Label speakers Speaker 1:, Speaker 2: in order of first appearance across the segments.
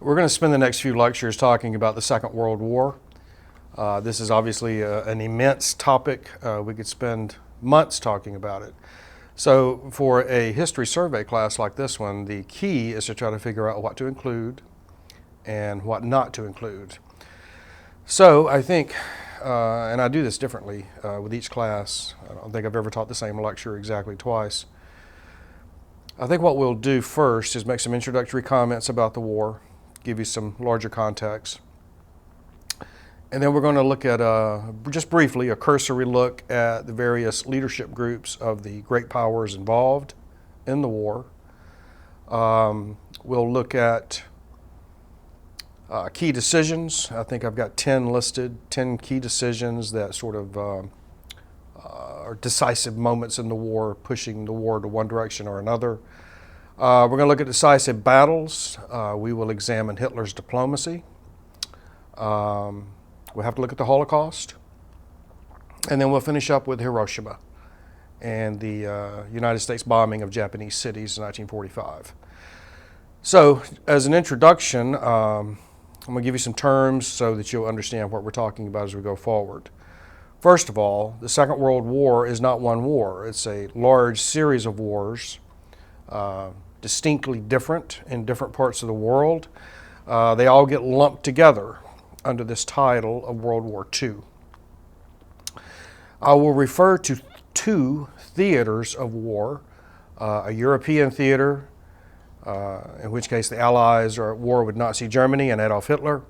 Speaker 1: We're going to spend the next few lectures talking about the Second World War. This is obviously an immense topic. We could spend months talking about it. So for a history survey class like this one, the key is to try to figure out what to include and what not to include. So I think, and I do this differently with each class. I don't think I've ever taught the same lecture exactly twice. I think what we'll do first is make some introductory comments about the war, give you some larger context. And then we're going to look at, just briefly, a cursory look at the various leadership groups of the great powers involved in the war. We'll look at key decisions. I think I've got 10 listed, 10 key decisions that sort of are decisive moments in the war, pushing the war to one direction or another. We're going to look at decisive battles. We will examine Hitler's diplomacy. We'll have to look at the Holocaust. And then we'll finish up with Hiroshima and the United States bombing of Japanese cities in 1945. So, as an introduction, I'm going to give you some terms so that you'll understand what we're talking about as we go forward. First of all, the Second World War is not one war. It's a large series of wars, distinctly different in different parts of the world. They all get lumped together under this title of World War II. I will refer to two theaters of war, a European theater, in which case the Allies are at war with Nazi Germany and Adolf Hitler,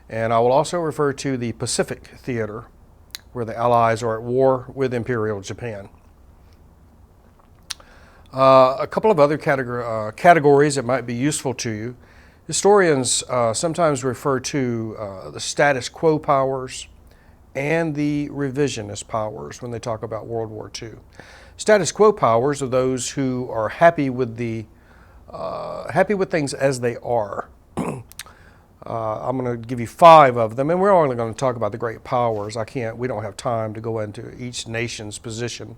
Speaker 1: and I will also refer to the Pacific theater, where the Allies are at war with Imperial Japan. A couple of other categories that might be useful to you. Historians sometimes refer to the status quo powers and the revisionist powers when they talk about World War II. Status quo powers are those who are happy with things as they are. I'm going to give you 5 of them, and we're only going to talk about the great powers. We don't have time to go into each nation's position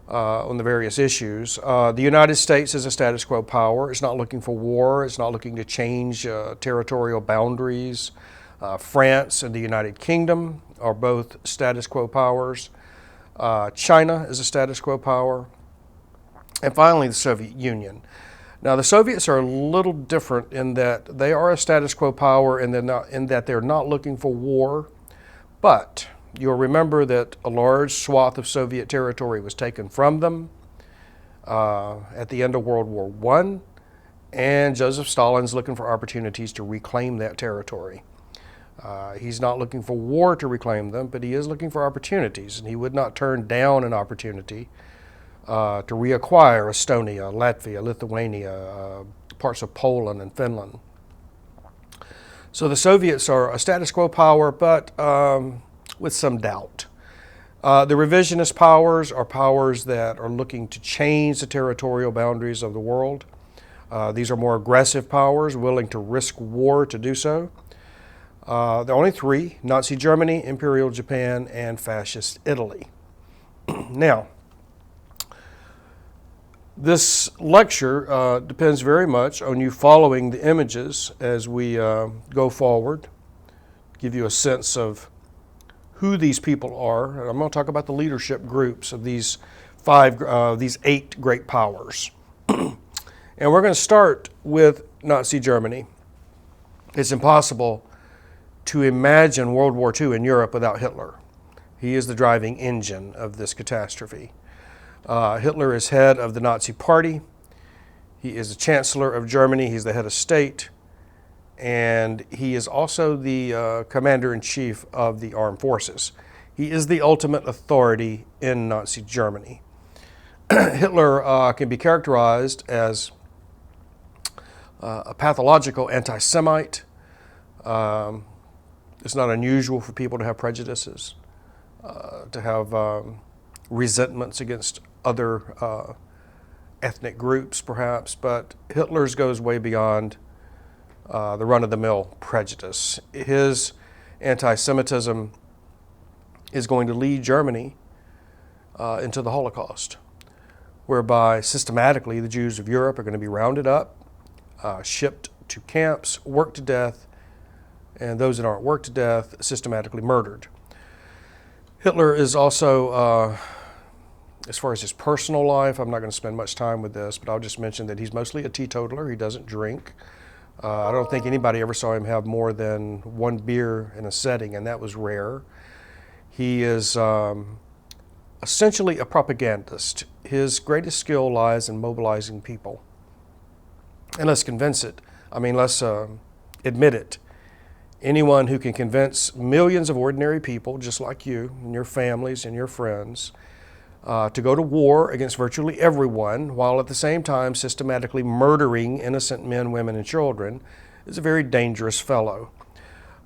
Speaker 1: on the various issues. The United States is a status quo power. It's not looking for war. It's not looking to change territorial boundaries. France and the United Kingdom are both status quo powers. China is a status quo power. And finally, the Soviet Union. Now, the Soviets are a little different in that they are a status quo power in that they're not looking for war, but you'll remember that a large swath of Soviet territory was taken from them at the end of World War I, and Joseph Stalin's looking for opportunities to reclaim that territory. He's not looking for war to reclaim them, but he is looking for opportunities, and he would not turn down an opportunity to reacquire Estonia, Latvia, Lithuania, parts of Poland and Finland. So the Soviets are a status quo power, but with some doubt. The revisionist powers are powers that are looking to change the territorial boundaries of the world. These are more aggressive powers, willing to risk war to do so. There are only 3, Nazi Germany, Imperial Japan, and Fascist Italy. Now, this lecture depends very much on you following the images as we go forward, give you a sense of who these people are. I'm going to talk about the leadership groups of these 8 great powers. And we're going to start with Nazi Germany. It's impossible to imagine World War II in Europe without Hitler. He is the driving engine of this catastrophe. Hitler is head of the Nazi Party. He is the Chancellor of Germany. He's the head of state. And he is also the commander-in-chief of the armed forces. He is the ultimate authority in Nazi Germany. Hitler can be characterized as a pathological anti-Semite. It's not unusual for people to have prejudices, to have resentments against other ethnic groups, perhaps, but Hitler's goes way beyond the run-of-the-mill prejudice. His anti-Semitism is going to lead Germany into the Holocaust, whereby systematically the Jews of Europe are going to be rounded up, shipped to camps, worked to death, and those that aren't worked to death, systematically murdered. Hitler is also, as far as his personal life, I'm not going to spend much time with this, but I'll just mention that he's mostly a teetotaler. He doesn't drink. I don't think anybody ever saw him have more than one beer in a setting, and that was rare. He is essentially a propagandist. His greatest skill lies in mobilizing people. And let's convince it. Let's admit it. Anyone who can convince millions of ordinary people, just like you and your families and your friends, to go to war against virtually everyone, while at the same time systematically murdering innocent men, women, and children, is a very dangerous fellow.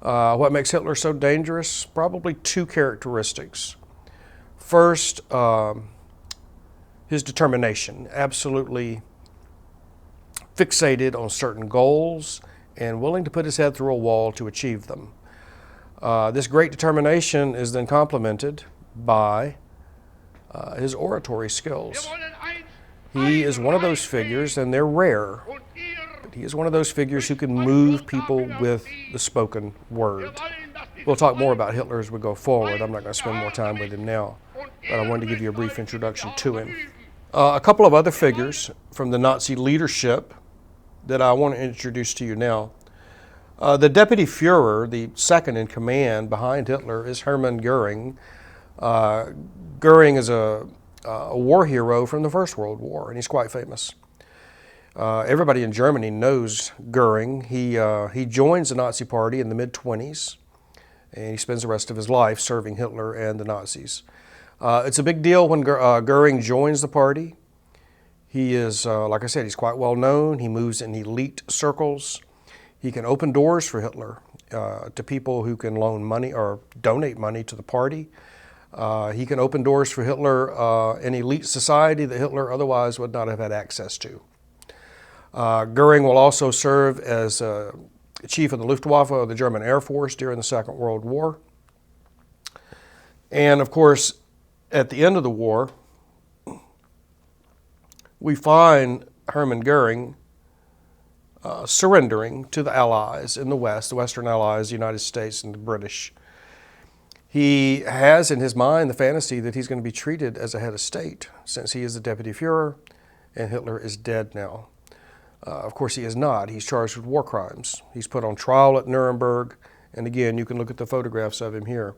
Speaker 1: What makes Hitler so dangerous? Probably two characteristics. First, his determination, absolutely fixated on certain goals and willing to put his head through a wall to achieve them. This great determination is then complemented by his oratory skills. He is one of those figures, and they're rare, but he is one of those figures who can move people with the spoken word. We'll talk more about Hitler as we go forward. I'm not going to spend more time with him now, but I wanted to give you a brief introduction to him. A couple of other figures from the Nazi leadership that I want to introduce to you now. The Deputy Führer, the second in command behind Hitler, is Hermann Goening. Goering is a war hero from the First World War, and he's quite famous. Everybody in Germany knows Goering. He joins the Nazi Party in the mid-20s, and he spends the rest of his life serving Hitler and the Nazis. It's a big deal when Goering joins the party. He is, like I said, he's quite well known. He moves in elite circles. He can open doors for Hitler to people who can loan money or donate money to the party. He can open doors for Hitler in elite society that Hitler otherwise would not have had access to. Goering will also serve as chief of the Luftwaffe of the German Air Force during the Second World War. And of course, at the end of the war, we find Hermann Goering surrendering to the Allies in the West, the Western Allies, the United States, and the British. He has in his mind the fantasy that he's going to be treated as a head of state, since he is the Deputy Führer and Hitler is dead now. Of course, he is not. He's charged with war crimes. He's put on trial at Nuremberg, and again, you can look at the photographs of him here.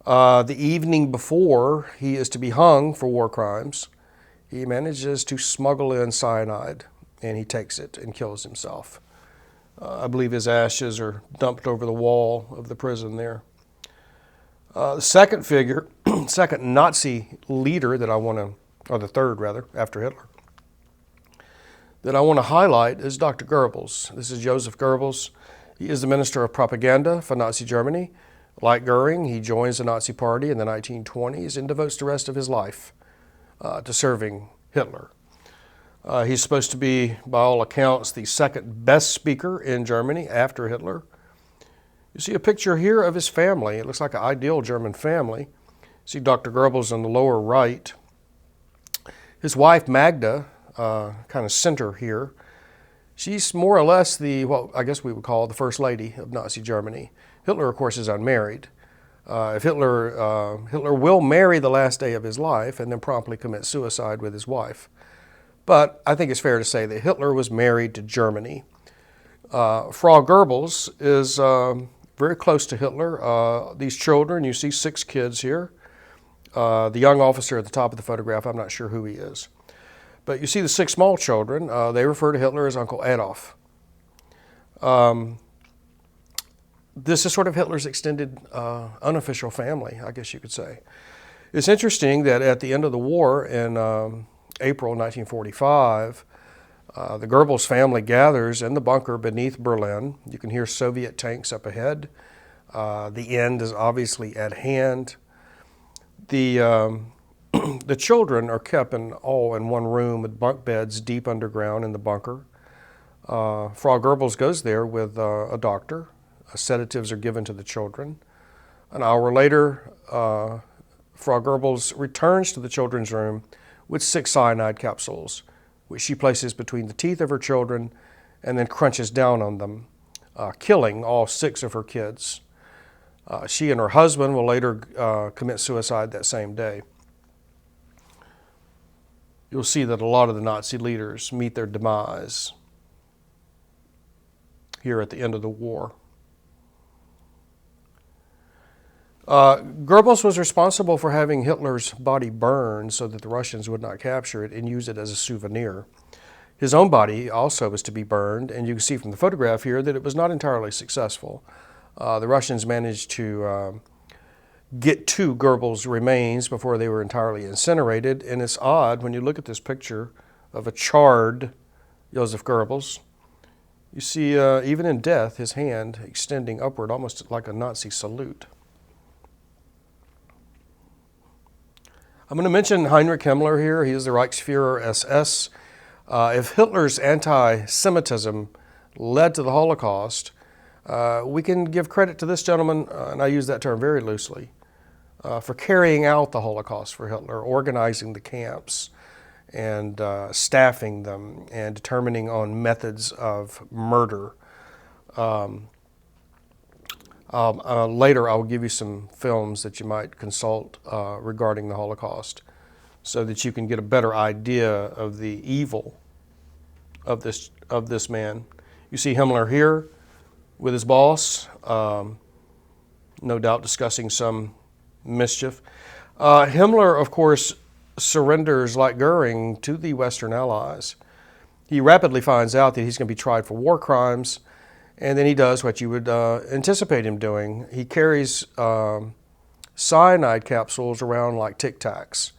Speaker 1: The evening before he is to be hung for war crimes, he manages to smuggle in cyanide, and he takes it and kills himself. I believe his ashes are dumped over the wall of the prison there. The second figure, second Nazi leader that I want to, or the third rather, after Hitler, that I want to highlight is Dr. Goebbels. This is Joseph Goebbels. He is the Minister of Propaganda for Nazi Germany. Like Goering, he joins the Nazi Party in the 1920s and devotes the rest of his life to serving Hitler. He's supposed to be, by all accounts, the second best speaker in Germany after Hitler. You see a picture here of his family. It looks like an ideal German family. See Dr. Goebbels on the lower right. His wife, Magda, kind of center here. She's more or less what I guess we would call the first lady of Nazi Germany. Hitler, of course, is unmarried. If Hitler will marry the last day of his life and then promptly commit suicide with his wife. But I think it's fair to say that Hitler was married to Germany. Frau Goebbels is very close to Hitler. These children, you see 6 kids here. The young officer at the top of the photograph, I'm not sure who he is. But you see the 6 small children, they refer to Hitler as Uncle Adolf. This is sort of Hitler's extended unofficial family, I guess you could say. It's interesting that at the end of the war in April 1945, the Goebbels family gathers in the bunker beneath Berlin. You can hear Soviet tanks up ahead. The end is obviously at hand. The children are kept all in one room with bunk beds deep underground in the bunker. Frau Goebbels goes there with a doctor. Sedatives are given to the children. An hour later, Frau Goebbels returns to the children's room with 6 cyanide capsules, which she places between the teeth of her children and then crunches down on them, killing all 6 of her kids. She and her husband will later commit suicide that same day. You'll see that a lot of the Nazi leaders meet their demise here at the end of the war. Goebbels was responsible for having Hitler's body burned so that the Russians would not capture it and use it as a souvenir. His own body also was to be burned, and you can see from the photograph here that it was not entirely successful. The Russians managed to get to Goebbels' remains before they were entirely incinerated, and it's odd when you look at this picture of a charred Joseph Goebbels. You see, even in death, his hand extending upward, almost like a Nazi salute. I'm going to mention Heinrich Himmler here. He is the Reichsfuhrer SS. If Hitler's anti-Semitism led to the Holocaust, we can give credit to this gentleman, and I use that term very loosely, for carrying out the Holocaust for Hitler, organizing the camps and staffing them and determining on methods of murder. Later, I'll give you some films that you might consult regarding the Holocaust so that you can get a better idea of the evil of this man. You see Himmler here with his boss, no doubt discussing some mischief. Himmler, of course, surrenders like Goering to the Western Allies. He rapidly finds out that he's going to be tried for war crimes, and then he does what you would anticipate him doing. He carries cyanide capsules around like Tic Tacs,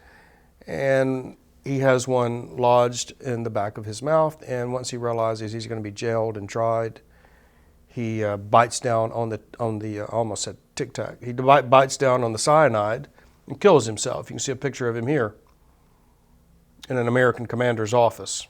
Speaker 1: and he has one lodged in the back of his mouth, and once he realizes he's going to be jailed and tried, he bites down on the I almost said Tic Tac. He bites down on the cyanide and kills himself. You can see a picture of him here in an American commander's office.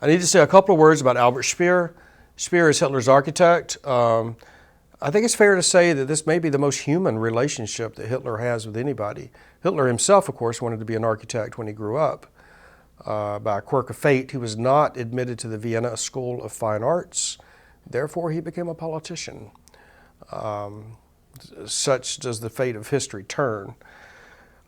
Speaker 1: I need to say a couple of words about Albert Speer. Speer is Hitler's architect. I think it's fair to say that this may be the most human relationship that Hitler has with anybody. Hitler himself, of course, wanted to be an architect when he grew up. By a quirk of fate, he was not admitted to the Vienna School of Fine Arts. Therefore, he became a politician. Such does the fate of history turn.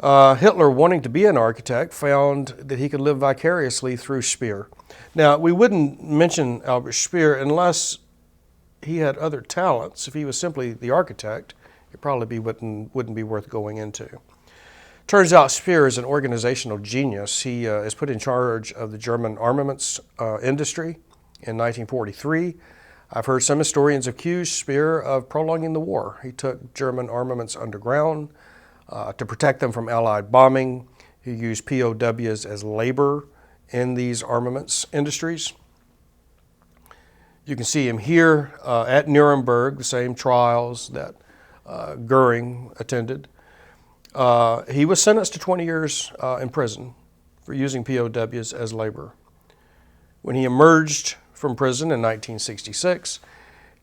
Speaker 1: Hitler, wanting to be an architect, found that he could live vicariously through Speer. Now, we wouldn't mention Albert Speer unless he had other talents. If he was simply the architect, it probably wouldn't be worth going into. Turns out Speer is an organizational genius. He is put in charge of the German armaments industry in 1943. I've heard some historians accuse Speer of prolonging the war. He took German armaments underground to protect them from Allied bombing. He used POWs as labor in these armaments industries. You can see him here at Nuremberg, the same trials that Goering attended. He was sentenced to 20 years in prison for using POWs as labor. When he emerged from prison in 1966,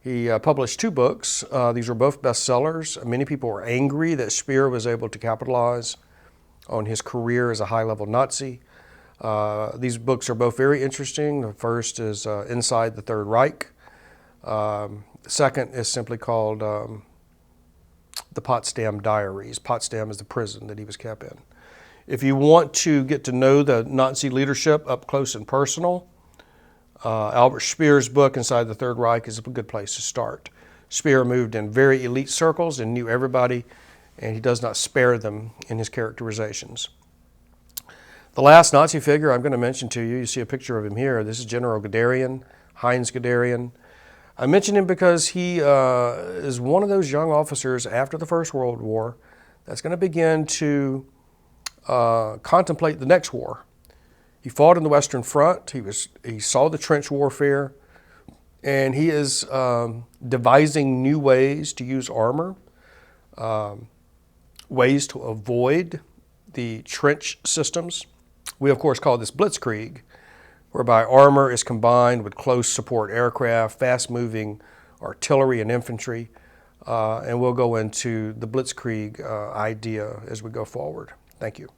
Speaker 1: he published 2 books. These were both bestsellers. Many people were angry that Speer was able to capitalize on his career as a high-level Nazi. These books are both very interesting. The first is Inside the Third Reich. The second is simply called the Potsdam Diaries. Potsdam is the prison that he was kept in. If you want to get to know the Nazi leadership up close and personal, Albert Speer's book, Inside the Third Reich, is a good place to start. Speer moved in very elite circles and knew everybody, and he does not spare them in his characterizations. The last Nazi figure I'm going to mention to you, you see a picture of him here. This is General Guderian, Heinz Guderian. I mention him because he is one of those young officers after the First World War that's going to begin to contemplate the next war. He fought in the Western Front. He saw the trench warfare, and he is devising new ways to use armor, ways to avoid the trench systems. We, of course, call this blitzkrieg, whereby armor is combined with close support aircraft, fast-moving artillery and infantry, and we'll go into the blitzkrieg idea as we go forward. Thank you.